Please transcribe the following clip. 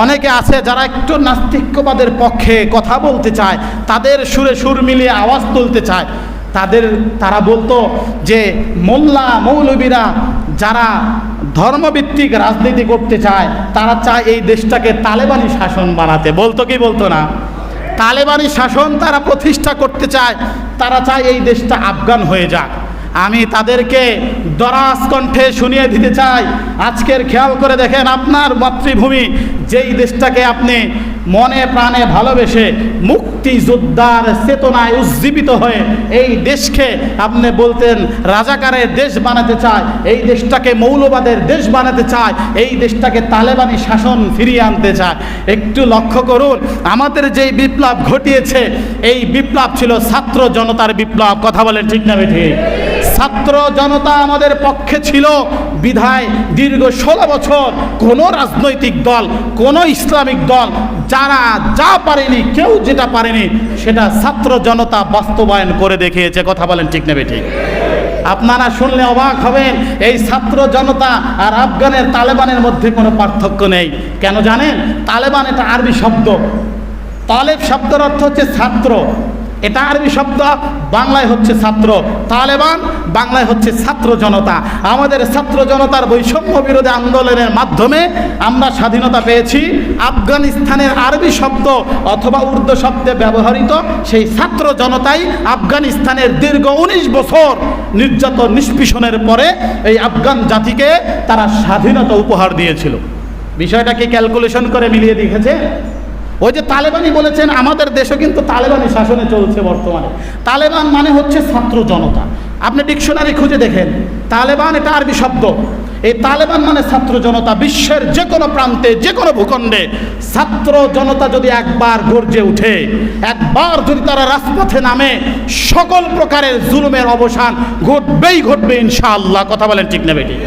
অনেকে আছে যারা একটু নাস্তিক্যবাদের পক্ষে কথা বলতে চায়, তাদের সুরে সুর মিলিয়ে আওয়াজ তুলতে চায়। তারা বলতো যে মোল্লা মৌলবীরা যারা ধর্মভিত্তিক রাজনীতি করতে চায়, তারা চায় এই দেশটাকে তালেবানি শাসন বানাতে। বলতো কি বলতো না? তালেবানি শাসন তারা প্রতিষ্ঠা করতে চায়, তারা চায় এই দেশটা আফগান হয়ে যাক। আমি তাদেরকে দরাজ কণ্ঠে শুনিয়ে দিতে চাই, আজকের খেয়াল করে দেখেন, আপনার মাতৃভূমি যেই দেশটাকে আপনি মনে প্রাণে ভালোবেসে মুক্তিযোদ্ধার চেতনায় উজ্জীবিত হয়ে এই দেশকে আপনি বলতেন রাজাকারের দেশ বানাতে চায়, এই দেশটাকে মৌলবাদের দেশ বানাতে চায়, এই দেশটাকে তালেবানি শাসন ফিরিয়ে আনতে চায়। একটু লক্ষ্য করুন, আমাদের যেই বিপ্লব ঘটিয়েছে এই বিপ্লব ছিল ছাত্র জনতার বিপ্লব। কথা বলেন ঠিক না বেঠিক? ছাত্র জনতা আমাদের পক্ষে ছিল বিধায় দীর্ঘ 16 বছর কোনো রাজনৈতিক দল, কোনো ইসলামিক দল যারা যা পারেনি, কেউ যেটা পারেনি, সেটা ছাত্র জনতা বাস্তবায়ন করে দেখিয়েছে। কথা বলেন ঠিক না বেঠিক? আপনারা শুনলে অবাক হবেন, এই ছাত্র জনতা আর আফগানের তালেবানের মধ্যে কোনো পার্থক্য নেই। কেন জানেন? তালেবান এটা আরবি শব্দ, তালেব শব্দের অর্থ হচ্ছে ছাত্র, এটা আরবি শব্দ, বাংলায় হচ্ছে ছাত্র। তালেবান বাংলায় হচ্ছে ছাত্র জনতা। আমাদের ছাত্র জনতার বৈষম্য বিরোধী আন্দোলনের মাধ্যমে আমরা স্বাধীনতা পেয়েছি। আফগানিস্তানের আরবি শব্দ অথবা উর্দু শব্দে ব্যবহৃত সেই ছাত্র জনতাই আফগানিস্তানের দীর্ঘ 19 বছর নির্যাতন নিষ্পীষণের পরে এই আফগান জাতিকে তারা স্বাধীনতা উপহার দিয়েছিল। বিষয়টা কি ক্যালকুলেশন করে মিলিয়ে দেখেছে? ওই যে তালেবানি বলেছেন, আমাদের দেশে কিন্তু তালেবানি শাসনে চলছে বর্তমানে। তালেবান মানে হচ্ছে ছাত্র জনতা। আপনি ডিকশনারি খুঁজে দেখেন, তালেবান এটা আরবি শব্দ, এই তালেবান মানে ছাত্র জনতা। বিশ্বের যে কোনো প্রান্তে, যে কোনো ভূখণ্ডে ছাত্র জনতা যদি একবার গর্জে উঠে, একবার যদি তারা রাজপথে নামে, সকল প্রকারের জুলুমের অবসান ঘটবেই ঘটবে ইনশাআল্লাহ। কথা বলেন ঠিক না বেঠিক?